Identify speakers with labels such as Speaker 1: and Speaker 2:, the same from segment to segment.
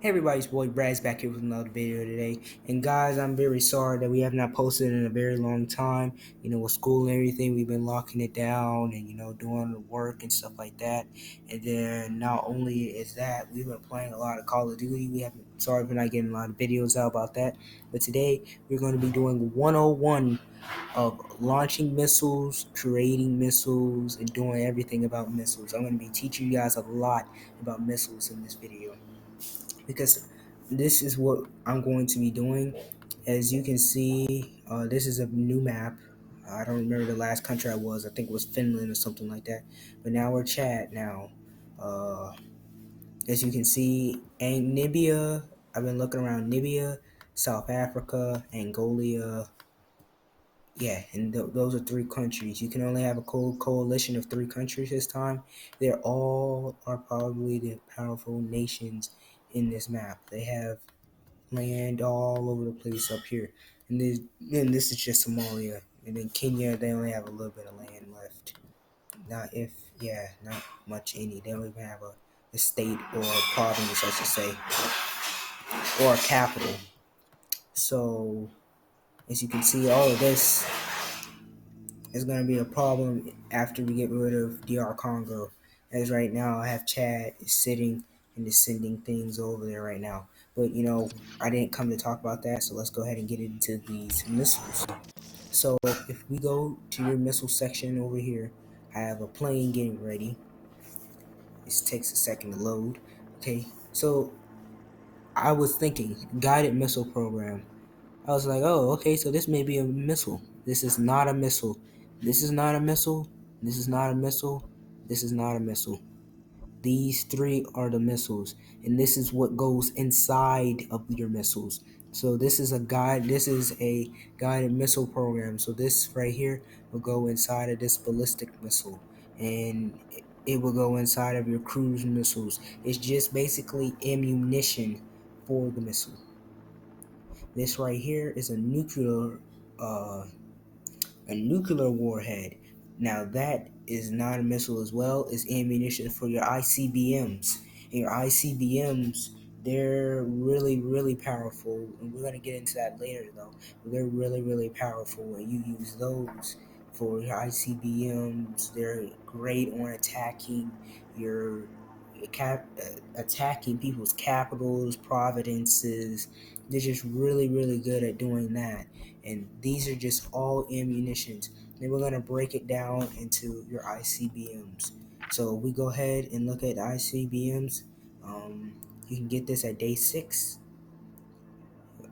Speaker 1: Hey everybody's boy Brad's back here with another video today. And guys, I'm very sorry that we have not posted in a very long time. With school and everything, we've been locking it down and doing the work and stuff like that. And then not only is that, we've been playing a lot of Call of Duty. We haven't sorry for not getting a lot of videos out about that. But today we're going to be doing 101 of launching missiles, creating missiles, and doing everything about missiles. I'm going to be teaching you guys a lot about missiles in this video because this is what I'm going to be doing. As you can see, this is a new map. I don't remember the last country I was. I think it was Finland or something like that. But now we're Chad now. Uh, as you can see, Namibia. I've been looking around Namibia, South Africa, Angola. Yeah, and those are three countries. You can only have a coalition of three countries this time. They're all are probably the powerful nations in this map. They have land all over the place up here. And this is just Somalia. And then Kenya, they only have a little bit of land left. Not much any. They don't even have a state or a province, I should say, or a capital. So, as you can see, all of this is going to be a problem after we get rid of DR Congo. As right now, I have Chad sitting and just sending things over there right now. But I didn't come to talk about that, so let's go ahead and get into these missiles. So if we go to your missile section over here, I have a plane getting ready. This takes a second to load. Okay, so I was thinking guided missile program. I was like, oh, okay, so this may be a missile. This is not a missile. This is not a missile. This is not a missile. This is not a missile. These three are the missiles, and this is what goes inside of your missiles. So this is a guide. This is a guided missile program. So this right here will go inside of this ballistic missile, and it will go inside of your cruise missiles. It's just basically ammunition for the missile. This right here is uh, a nuclear warhead. Now that is not a missile as well. It's ammunition for your ICBMs. And your ICBMs, they're really, really powerful. And we're gonna get into that later though. But they're really, really powerful, and you use those for your ICBMs. They're great on attacking your attacking people's capitals, providences. They're just really, really good at doing that. And these are just all ammunitions. Then we're going to break it down into your ICBMs. So we go ahead and look at the ICBMs. You can get this at day 6.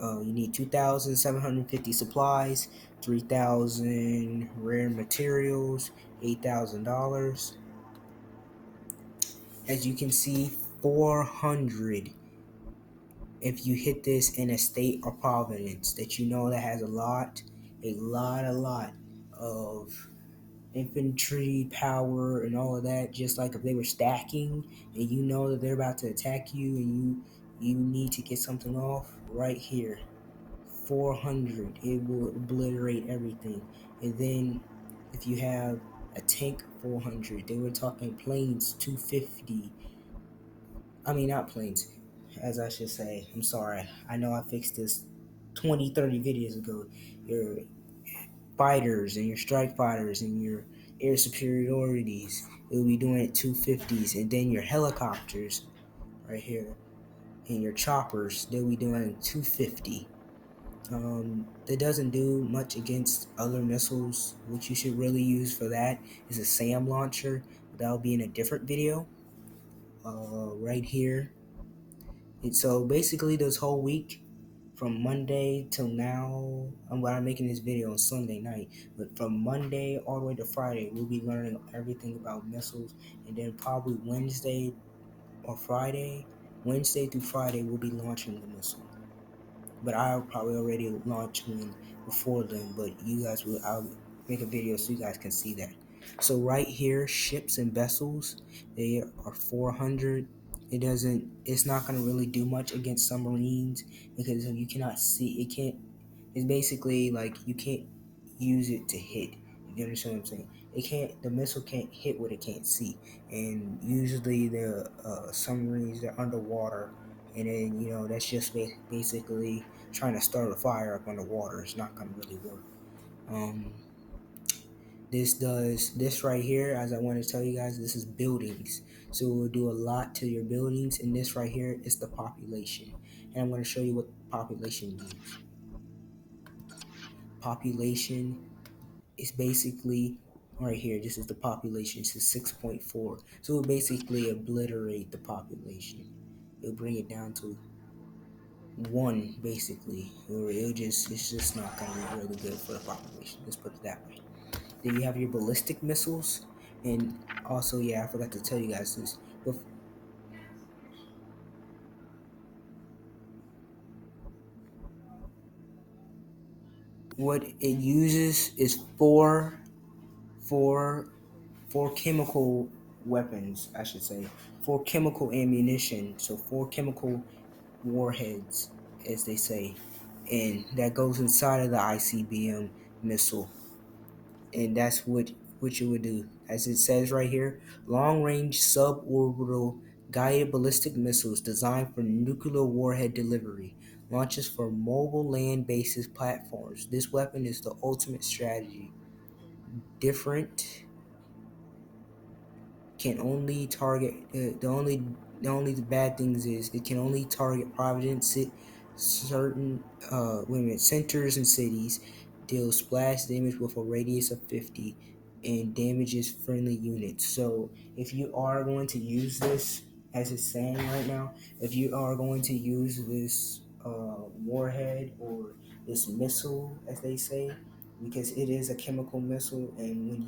Speaker 1: You need 2,750 supplies, 3,000 rare materials, $8,000. As you can see, 400 if you hit this in a state or province that that has a lot of infantry power and all of that, just like if they were stacking and you know that they're about to attack you and you need to get something off right here. 400, it will obliterate everything. And then if you have a tank, 400, they were talking planes, 250. I mean, not planes, as I should say. I'm sorry. I know I fixed this 20, 30 videos ago. Your fighters and your strike fighters and your air superiorities, it will be doing it 250s. And then your helicopters right here and your choppers, they'll be doing 250. It doesn't do much against other missiles. What you should really use for that is a SAM launcher. That'll be in a different video. Right here. And so basically this whole week from Monday till now, I'm making this video on Sunday night, but from Monday all the way to Friday, we'll be learning everything about missiles, and then probably Wednesday through Friday, we'll be launching the missile. But I'll probably already launch one before then, but I'll make a video so you guys can see that. So right here, ships and vessels, they are 400. It's not going to really do much against submarines because you cannot see, it's basically like you can't use it to hit. You understand what I'm saying? The missile can't hit what it can't see. And usually the submarines, they're underwater and then that's just basically trying to start a fire up underwater. It's not gonna really work. Um, this does this right here, as I want to tell you guys, this is buildings. So it will do a lot to your buildings, and this right here is the population. And I'm going to show you what population means. Population is basically right here. This is the population. This is 6.4. So it will basically obliterate the population. It'll bring it down to 1 basically, or it's just not going to be really good for the population. Let's put it that way. Then you have your ballistic missiles, and also, yeah, I forgot to tell you guys this. What it uses is four, four chemical weapons, I should say, 4 chemical ammunition. So 4 chemical warheads, as they say, and that goes inside of the ICBM missile. And that's what you would do. As it says right here, long-range suborbital guided ballistic missiles designed for nuclear warhead delivery, launches for mobile land-based platforms. This weapon is the ultimate strategy. Different can only target the bad things is it can only target Providence certain centers and cities, deals splash damage with a radius of 50 and damages friendly units. So if you are going to use this, as it's saying right now, if you are going to use this warhead or this missile, as they say, because it is a chemical missile, and when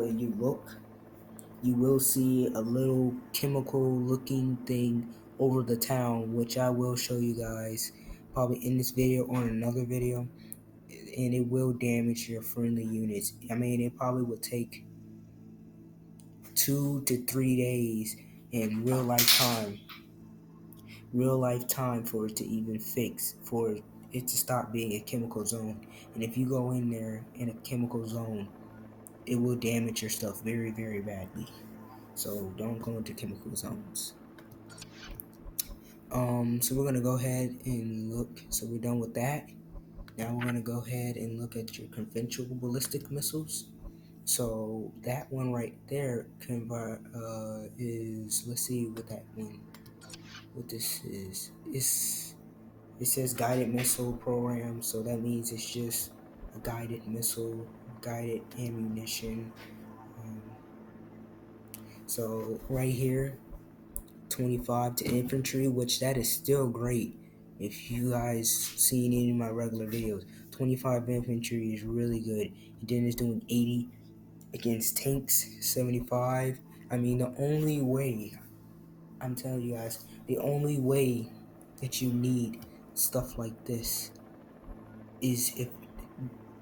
Speaker 1: and you look, you will see a little chemical looking thing over the town, which I will show you guys probably in this video or in another video, and it will damage your friendly units. I mean, it probably would take 2 to 3 days in real life time for it to even fix, for it to stop being a chemical zone. And if you go in there in a chemical zone, it will damage your stuff very, very badly. So don't go into chemical zones. So we're gonna go ahead and look. So we're done with that. Now we're gonna go ahead and look at your conventional ballistic missiles. So that one right there is, let's see what this is. It says guided missile program, so that means it's just a guided missile, guided ammunition. Um, so right here, 25 to infantry, which that is still great. If you guys seen any of my regular videos, 25 infantry is really good. And then it's doing 80 against tanks, 75. I mean, the only way, I'm telling you guys, the only way that you need stuff like this is if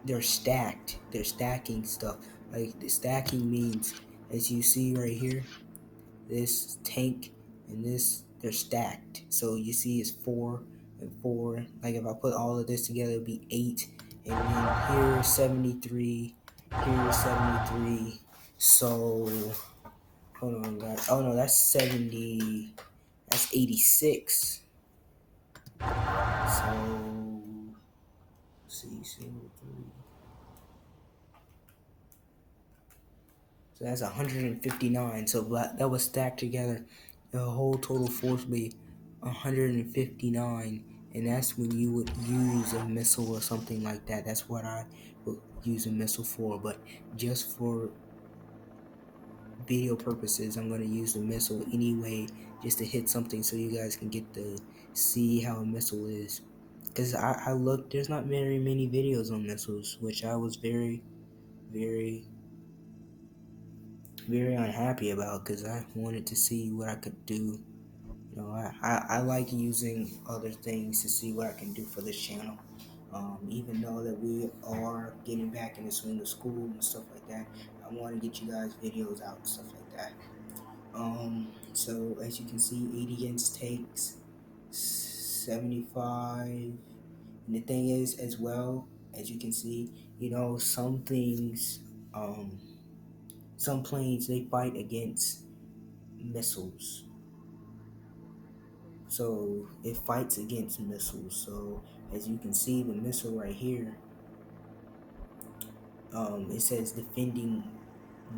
Speaker 1: they're stacked. They're stacking stuff. Like, the stacking means, as you see right here, this tank and this, they're stacked. So you see it's 4 and 4. Like, if I put all of this together, it'd be 8. And then here is 73. Here is 73. So hold on, guys. Oh no, that's 70. That's 86. So let's see, 73. So that's 159. So that was stacked together. The whole total force would be 159. And that's when you would use a missile or something like that. That's what I would use a missile for. But just for video purposes, I'm going to use the missile anyway, just to hit something so you guys can get to see how a missile is. Because I looked, there's not very many videos on missiles, which I was very, very unhappy about, because I wanted to see what I could do. I like using other things to see what I can do for this channel. Even though that we are getting back in the swing of school and stuff like that, I want to get you guys videos out and stuff like that. So as you can see, 80 against takes, 75. And the thing is, as well, as you can see, some things, some planes, they fight against missiles. So it fights against missiles. So as you can see, the missile right here, it says defending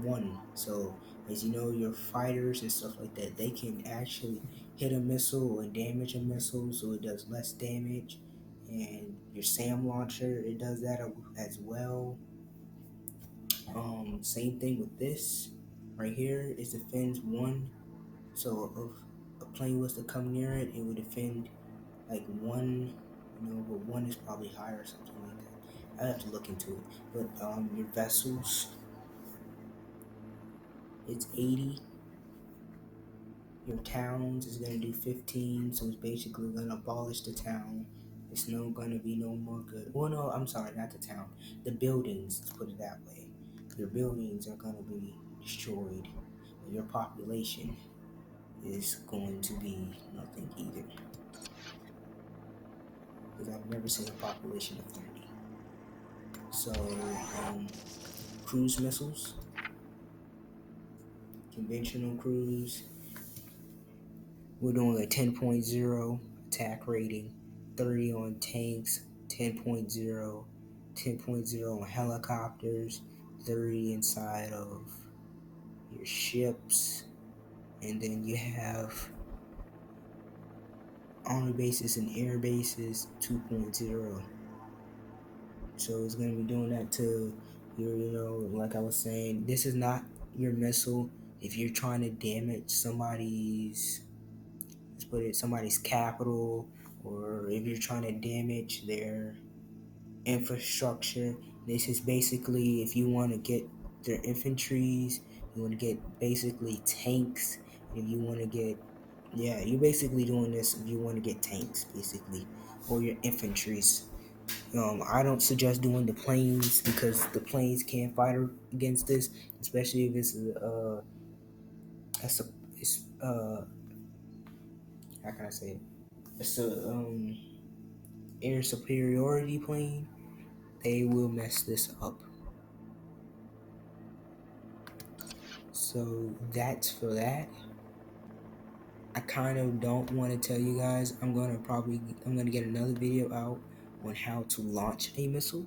Speaker 1: one. So as you know, your fighters and stuff like that, they can actually hit a missile or damage a missile, so it does less damage. And your SAM launcher, it does that as well. Same thing with this right here. It defends one. So if a plane was to come near it, it would defend like one, but one is probably higher or something like that. I have to look into it. But your vessels, it's 80. Your towns is gonna do 15, so it's basically gonna abolish the town. It's no gonna be no more good. Well, no, I'm sorry, not the town. The buildings, let's put it that way. Your buildings are gonna be destroyed. Your population is going to be nothing either. Because I've never seen a population of 30. So, cruise missiles, conventional cruise, we're doing a 10.0 attack rating, 30 on tanks, 10.0, 10.0 on helicopters, 30 inside of your ships, and then you have army bases and air bases 2.0. So it's going to be doing that to your, like I was saying, this is not your missile if you're trying to damage somebody's, let's put it, somebody's capital, or if you're trying to damage their infrastructure. This is basically if you want to get their infantries, you want to get basically tanks, if you want to get, yeah, you're basically doing this if you want to get tanks, basically, or your infantries. I don't suggest doing the planes because the planes can't fight against this, especially if it's it's how can I say it? It's a air superiority plane. They will mess this up. So that's for that. I kind of don't want to tell you guys. I'm gonna get another video out on how to launch a missile.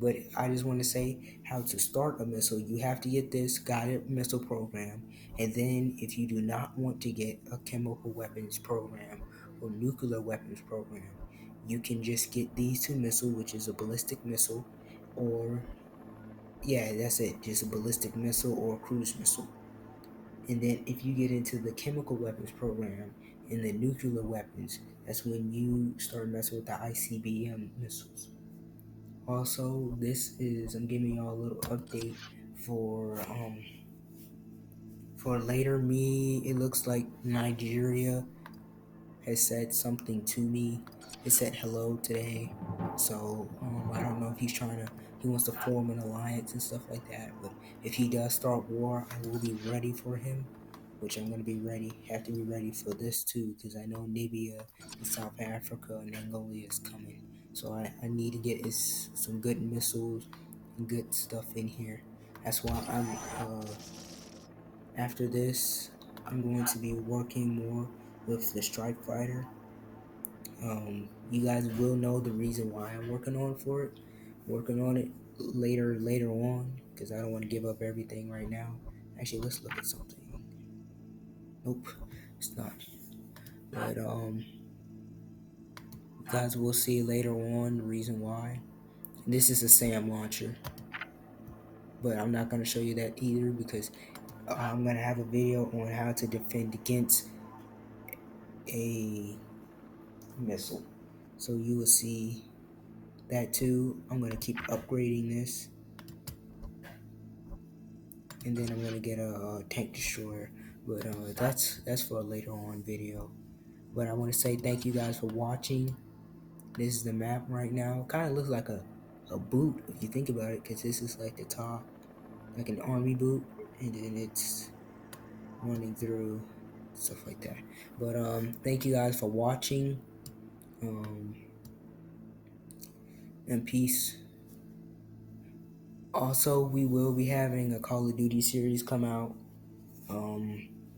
Speaker 1: But I just want to say how to start a missile. You have to get this guided missile program, and then if you do not want to get a chemical weapons program or nuclear weapons program, you can just get these two missiles, which is a ballistic missile, or yeah, that's it, just a ballistic missile or a cruise missile. And then if you get into the chemical weapons program and the nuclear weapons, that's when you start messing with the ICBM missiles. Also, I'm giving y'all a little update for later me. It looks like Nigeria has said something to me. It said hello today. So I don't know if he wants to form an alliance and stuff like that. But if he does start war, I will be ready for him, which I'm gonna be ready. Have to be ready for this too, because I know Namibia and South Africa and Angola is coming. So I need to get some good missiles and good stuff in here. That's why after this, I'm going to be working more with the Strike Fighter. You guys will know the reason why I'm working on it later on, because I don't want to give up everything right now. Actually, let's look at something. Nope, it's not. But you guys will see later on the reason why. This is a SAM launcher, but I'm not going to show you that either, because I'm going to have a video on how to defend against a missile. So you will see that too. I'm going to keep upgrading this, and then I'm going to get a tank destroyer. But that's for a later on video. But I want to say thank you guys for watching. This is the map right now. Kind of looks like a boot if you think about it, because this is like the top, like an army boot, and then it's running through stuff like that. But thank you guys for watching, and peace. Also, we will be having a Call of Duty series come out.